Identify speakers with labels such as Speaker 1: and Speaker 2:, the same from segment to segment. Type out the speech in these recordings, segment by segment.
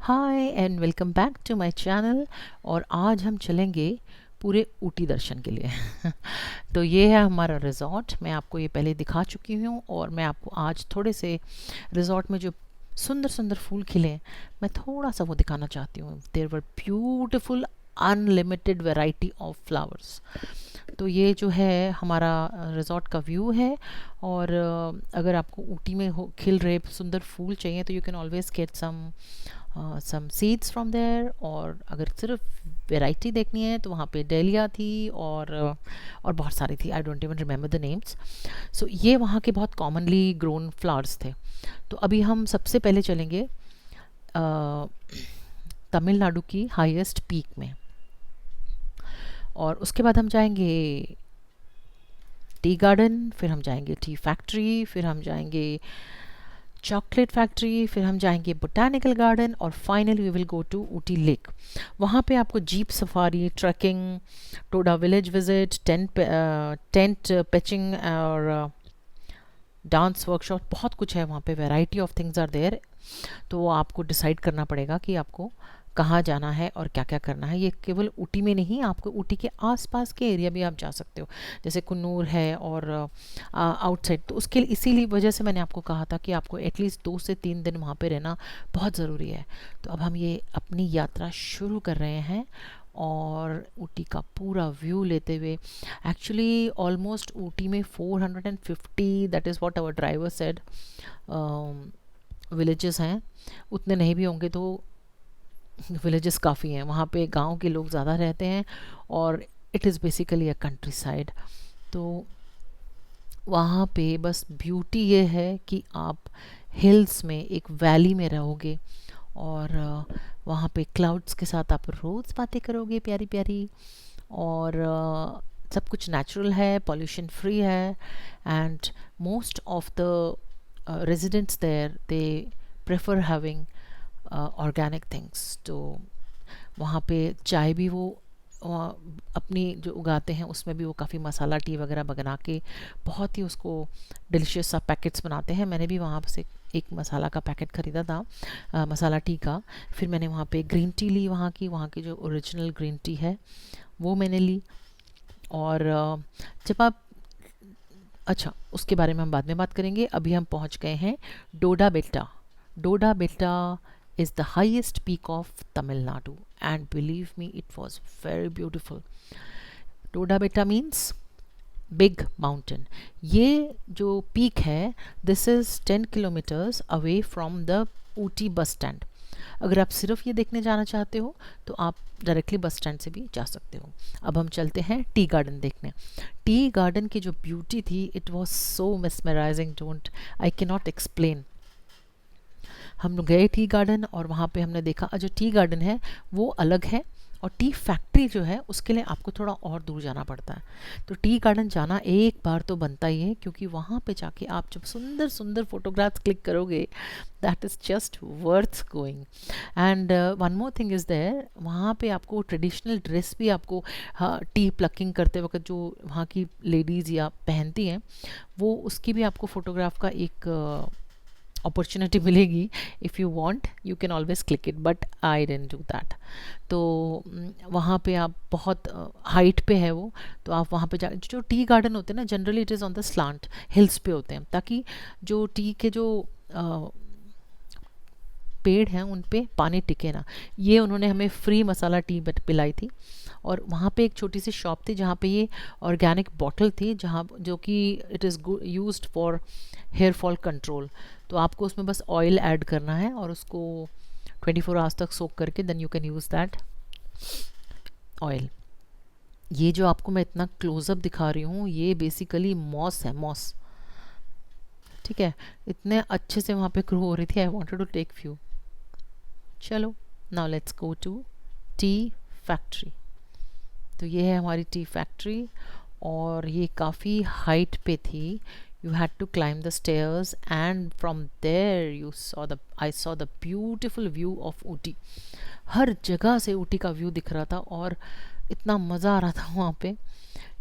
Speaker 1: Hi and welcome back to my channel. और आज हम चलेंगे पूरे ऊटी दर्शन के लिए। तो ये है हमारा रिज़ॉर्ट। मैं आपको ये पहले दिखा चुकी हूँ और मैं आपको आज थोड़े से रिज़ॉर्ट में जो सुंदर सुंदर फूल खिले हैं मैं थोड़ा सा वो दिखाना चाहती हूँ। There were beautiful unlimited variety of flowers. तो ये जो है हमारा रिज़ॉर्ट का व्यू है। और अगर आपको ऊटी में हो खिल रहे सुंदर फूल चाहिए तो you can always get some seeds from there. और अगर सिर्फ वैरायटी देखनी है तो वहाँ पे डेलिया थी और बहुत सारी थी। I don't even remember the names. So ये वहाँ के बहुत कॉमनली ग्रोन फ्लावर्स थे। तो अभी हम सबसे पहले चलेंगे तमिलनाडु की हाईएस्ट पीक में, और उसके बाद हम जाएंगे टी गार्डन, फिर हम जाएंगे टी फैक्ट्री, फिर हम जाएंगे चॉकलेट फैक्ट्री, फिर हम जाएंगे बोटानिकल गार्डन और finally we will go to Ooty lake. वहाँ पे आपको jeep safari, trekking, Toda village visit, tent pitching और डांस वर्कशॉप, बहुत कुछ है वहाँ पे। Variety of things are there. तो आपको डिसाइड करना पड़ेगा कि आपको कहाँ जाना है और क्या क्या करना है। ये केवल ऊटी में नहीं, आपको ऊटी के आसपास के एरिया भी आप जा सकते हो, जैसे कुन्नूर है और आउटसाइड। तो उसके लिए इसीलिए वजह से मैंने आपको कहा था कि आपको एटलीस्ट 2 से 3 दिन वहाँ पे रहना बहुत ज़रूरी है। तो अब हम ये अपनी यात्रा शुरू कर रहे हैं और ऊटी का पूरा व्यू लेते हुए। एक्चुअली ऑलमोस्ट ऊटी में 450, that is what our driver said, villages हैं। उतने नहीं भी होंगे तो विलेजेस काफ़ी हैं वहाँ पे। गांव के लोग ज़्यादा रहते हैं और it is basically a country side. तो वहाँ पे बस ब्यूटी ये है कि आप हिल्स में एक वैली में रहोगे और वहाँ पे क्लाउड्स के साथ आप रोज़ बातें करोगे प्यारी प्यारी। और सब कुछ नेचुरल है, पॉल्यूशन फ्री है। And most of the residents there, they prefer having organic things। तो वहाँ पे चाय भी वो अपनी जो उगाते हैं उसमें भी वो काफ़ी मसाला टी वगैरह बना के बहुत ही उसको डिलिशियस सा पैकेट्स बनाते हैं। मैंने भी वहाँ से एक मसाला का पैकेट ख़रीदा था, मसाला टी का। फिर मैंने वहाँ पे ग्रीन टी ली, वहाँ की जो ओरिजिनल ग्रीन टी है वो मैंने ली। और जब आप, अच्छा उसके बारे में हम बाद में बात करेंगे। अभी हम पहुंच गए हैं Doddabetta. Doddabetta is the highest peak of Tamil Nadu and believe me it was very beautiful. Doddabetta means big mountain. ये जो पीक है this is 10 kilometres away from the Ooty bus stand. अगर आप सिर्फ ये देखने जाना चाहते हो तो आप डायरेक्टली बस स्टैंड से भी जा सकते हो। अब हम चलते हैं टी गार्डन देखने। टी गार्डन की जो ब्यूटी थी it was so mesmerising, don't I can not explain. हम लोग गए टी गार्डन और वहाँ पे हमने देखा जो टी गार्डन है वो अलग है और टी फैक्ट्री जो है उसके लिए आपको थोड़ा और दूर जाना पड़ता है। तो टी गार्डन जाना एक बार तो बनता ही है, क्योंकि वहाँ पे जाके आप जब सुंदर सुंदर फोटोग्राफ्स क्लिक करोगे that is just worth going. And one more thing is there, वहाँ पे आपको ट्रेडिशनल ड्रेस भी आपको, हाँ, टी प्लकिंग करते वक्त जो वहाँ की लेडीज़ या पहनती हैं वो, उसकी भी आपको फ़ोटोग्राफ का एक अपॉर्चुनिटी मिलेगी। If you want you can always click it, but I didn't do that. तो वहाँ पे आप बहुत हाइट पे है वो, तो आप वहाँ पे जा, जो टी गार्डन होते हैं ना generally it is on the slant, hills पे होते हैं, ताकि जो टी के जो पेड़ हैं उन पे पानी टिके ना। ये उन्होंने हमें फ्री मसाला टी पिलाई थी। और वहाँ पे एक छोटी सी शॉप थी जहाँ पे ये ऑर्गेनिक बॉटल थी, जहाँ जो कि it is used for hair fall control. तो आपको उसमें बस ऑयल ऐड करना है और उसको 24 आवर्स तक सोक करके then you can use that oil. ये जो आपको मैं इतना क्लोजअप दिखा रही हूँ ये बेसिकली मॉस है, मॉस। ठीक है, इतने अच्छे से वहाँ पे ग्रो हो रही थी। I wanted to take few. चलो now let's go to tea factory. तो ये है हमारी टी फैक्ट्री और ये काफ़ी हाइट पे थी। You had to climb the stairs and from there you saw the, I saw the beautiful view of Ooty. हर जगह से ऊटी का व्यू दिख रहा था और इतना मज़ा आ रहा था वहाँ पे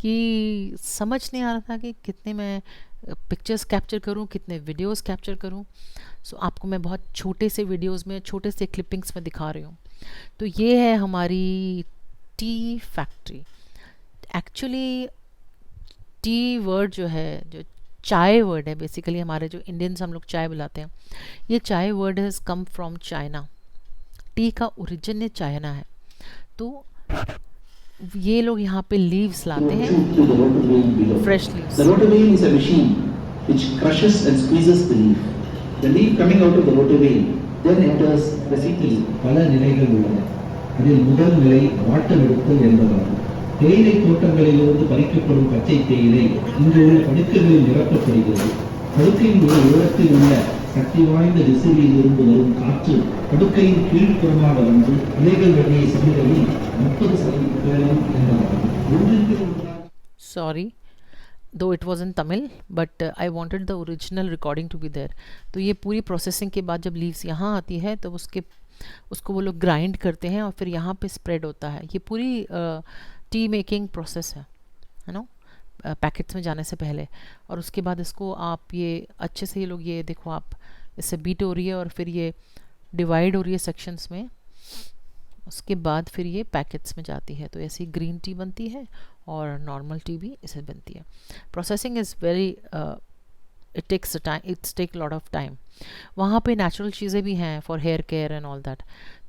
Speaker 1: कि समझ नहीं आ रहा था कि कितने मैं पिक्चर्स कैप्चर करूँ, कितने वीडियोस कैप्चर करूँ। सो आपको मैं बहुत छोटे से वीडियोस में, छोटे से क्लिपिंग्स में दिखा रही हूँ। तो ये है हमारी tea factory. Actually T word जो है, जो चाय वर्ड है, बेसिकली हमारे जो इंडियंस हम लोग चाय बुलाते हैं, ये चाय word has come from China. T का ओरिजिन चाइना है। तो ये लोग यहाँ पे लीव्स लाते हैं, fresh leaves.
Speaker 2: The rotor wheel is a machine which crushes and squeezes the leaf. The leaf coming out of the rotor wheel then enters the CT. பல நிலைகள் உள்ளன. அதில் முதல் நிலை வாட்டல் எடுத்தல் என்பதாகும். தேயிலை தோட்டங்களிலிருந்து பறிக்கப்படும் பச்சை தேயிலை இங்கு உள்ள படுக்கைகளில் நிரப்பப்படுகிறது. படுக்கையின் ஒரு ஓரத்தில் உள்ள சக்தி வாய்ந்த விசிறியில் இருந்து வரும் காற்று படுக்கையின் கீழ்ப்புறமாக வந்து இலைகள் வழியை செல்கையில் 30% என்பதாகும்.
Speaker 1: Sorry, though it was in Tamil, but I wanted the original recording to be there. तो ये पूरी प्रोसेसिंग के बाद जब लीव्स यहाँ आती है तो उसको वो लोग ग्राइंड करते हैं और फिर यहाँ पे स्प्रेड होता है। ये पूरी टी मेकिंग प्रोसेस है ना, पैकेट्स में जाने से पहले। और उसके बाद इसको आप ये अच्छे से, ये लोग ये देखो, आप इससे बीट हो रही है और फिर ये डिवाइड हो रही है सेक्शंस में। उसके बाद फिर ये पैकेट्स में जाती है। तो ऐसी ग्रीन टी बनती है और नॉर्मल टी भी इसे बनती है। Processing is very, it takes time, it's take lot of time. वहाँ पे नेचुरल चीज़ें भी हैं for hair care and all that.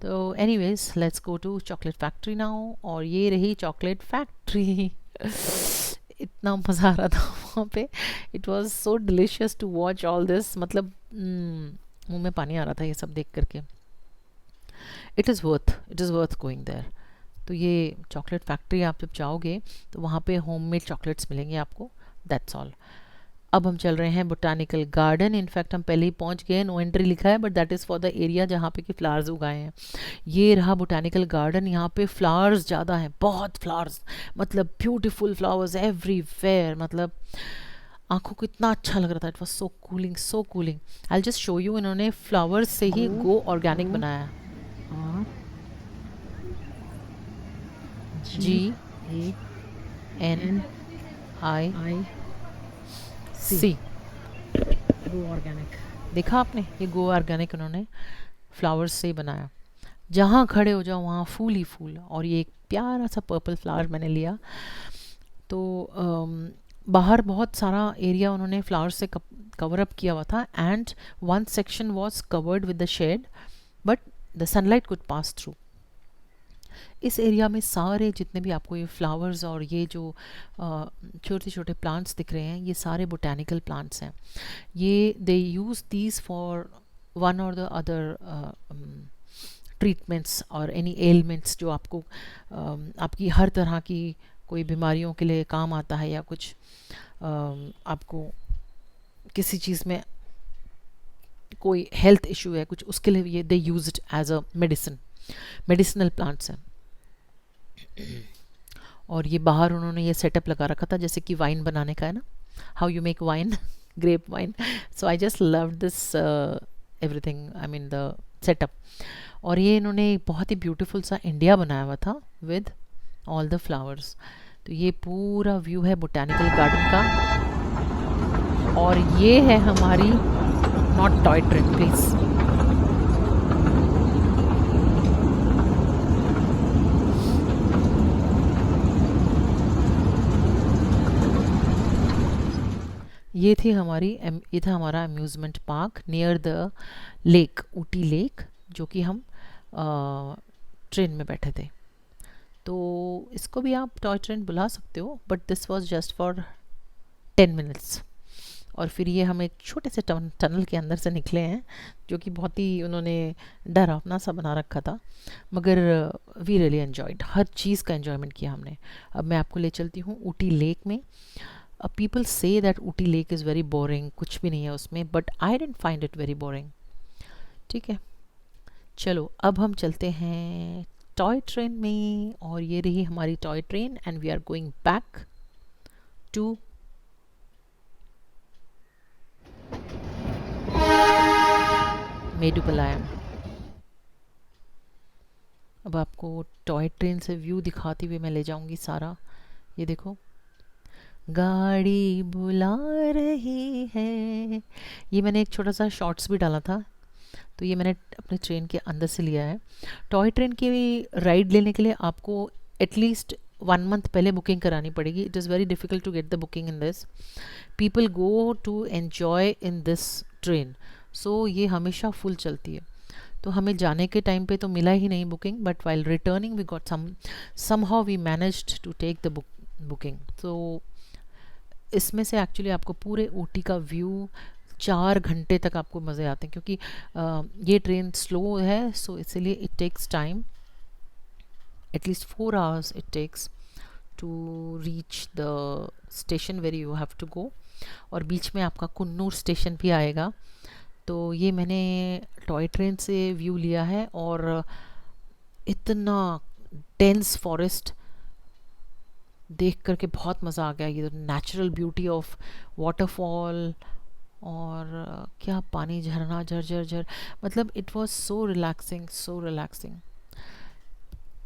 Speaker 1: तो anyways, let's go to chocolate factory now. और ये रही चॉकलेट फैक्ट्री। इतना मज़ा आ रहा था वहाँ पे। It was so delicious to watch all this. मतलब मुँह में पानी आ रहा था ये सब देख करके। It is worth going there. तो ये चॉकलेट फैक्ट्री आप जब जाओगे तो वहाँ पे होममेड चॉकलेट्स मिलेंगे आपको। That's all. अब हम चल रहे हैं बोटानिकल गार्डन। इनफैक्ट हम पहले ही पहुँच गए। नो एंट्री लिखा है, but that is for the area जहाँ पे कि फ्लावर्स उगाए हैं। ये रहा बोटानिकल गार्डन। यहाँ पे फ्लावर्स ज़्यादा हैं, बहुत फ्लावर्स, मतलब ब्यूटीफुल फ्लावर्स एवरीवेयर। मतलब आंखों को इतना अच्छा लग रहा था। It was so cooling, so cooling. I just show you. इन्होंने फ्लावर्स से ही गो ऑर्गेनिक बनाया है। GANIC। गो ऑर्गेनिक, देखा आपने, ये गो ऑर्गेनिक उन्होंने फ्लावर्स से ही बनाया। जहाँ खड़े हो जाओ वहाँ फूल ही फूल। और ये एक प्यारा सा पर्पल फ्लावर मैंने लिया। तो बाहर बहुत सारा एरिया उन्होंने फ्लावर्स से कवर अप किया हुआ था। And one section was covered with the shade, but the sunlight could pass through. इस एरिया में सारे जितने भी आपको ये फ्लावर्स और ये जो छोटे छोटे प्लांट्स दिख रहे हैं, ये सारे बोटैनिकल प्लांट्स हैं। ये दे यूज़ दीज फॉर वन और द अदर ट्रीटमेंट्स और एनी एलिमेंट्स जो आपको आपकी हर तरह की कोई बीमारियों के लिए काम आता है, या कुछ आपको किसी चीज़ में कोई हेल्थ इशू है कुछ, उसके लिए ये they use it as a medicinal plants हैं। और ये बाहर उन्होंने ये सेटअप लगा रखा था जैसे कि वाइन बनाने का है ना, how you make wine, grape wine. So I just love this everything, I mean the setup. और ये इन्होंने बहुत ही ब्यूटीफुल सा इंडिया बनाया हुआ था विद ऑल द फ्लावर्स। तो ये पूरा व्यू है बोटैनिकल गार्डन का। और ये है हमारी, नॉट टॉय ट्रेन प्लीज़, ये था हमारा amusement park near the lake, Ooty lake, जो कि हम ट्रेन में बैठे थे। तो इसको भी आप टॉय ट्रेन बुला सकते हो, but this was just for 10 minutes. और फिर ये हम एक छोटे से टनल के अंदर से निकले हैं, जो कि बहुत ही उन्होंने डरावना सा बना रखा था, मगर वी रियली एन्जॉयड, हर चीज़ का एन्जॉयमेंट किया हमने। अब मैं आपको ले चलती हूँ ऊटी लेक में। People say that Ooty lake is very boring, कुछ भी नहीं है उसमें, but I didn't find it very boring. ठीक है, चलो अब हम चलते हैं टॉय ट्रेन में। और ये रही हमारी toy train and we are going back to Mettupalayam. अब आपको टॉय ट्रेन से व्यू दिखाते हुए मैं ले जाऊंगी सारा। ये देखो, गाड़ी बुला रही है। ये मैंने एक छोटा सा शॉर्ट्स भी डाला था, तो ये मैंने अपने ट्रेन के अंदर से लिया है। टॉय ट्रेन की राइड लेने के लिए आपको एटलीस्ट 1 मंथ पहले बुकिंग करानी पड़ेगी। It is very difficult to get the booking in this. People go to enjoy in this train, so ये हमेशा फुल चलती है। तो हमें जाने के टाइम पे तो मिला ही नहीं booking, but while returning we got somehow we managed to take the booking. तो इसमें से एक्चुअली आपको पूरे ऊटी का व्यू 4 घंटे तक आपको मज़े आते हैं, क्योंकि ये ट्रेन स्लो है, सो इसलिए it takes time, at least 4 hours it takes to reach the station where you have to go. और बीच में आपका कुन्नूर स्टेशन भी आएगा। तो ये मैंने टॉय ट्रेन से व्यू लिया है, और इतना डेंस फॉरेस्ट देख करके बहुत मज़ा आ गया। ये नेचुरल ब्यूटी ऑफ वाटरफॉल, और क्या पानी झरना झर झर झर, मतलब it was so relaxing, so relaxing.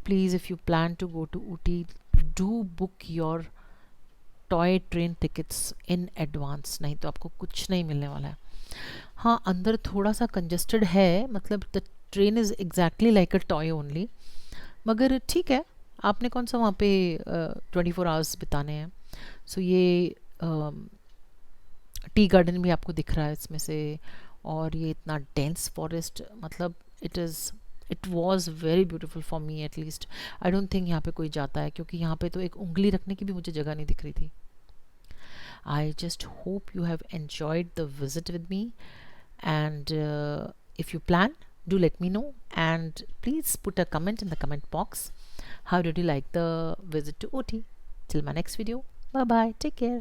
Speaker 1: Please if you plan to go to Ooty, do book your toy train tickets in advance, नहीं तो आपको कुछ नहीं मिलने वाला है। हाँ, अंदर थोड़ा सा कंजस्टेड है, मतलब the train is exactly like a toy only, मगर ठीक है, आपने कौन सा वहाँ पे 24 hours बिताने हैं। सो ये टी गार्डन भी आपको दिख रहा है इसमें से, और ये इतना डेंस फॉरेस्ट, मतलब it was very beautiful for me at least. I don't think यहाँ पे कोई जाता है, क्योंकि यहाँ पे तो एक उंगली रखने की भी मुझे जगह नहीं दिख रही थी। I just hope you have enjoyed the visit with me, and if you plan, do let me know, and please put a comment in the comment box. How did you like the visit to OT? Till my next video, bye bye, take care.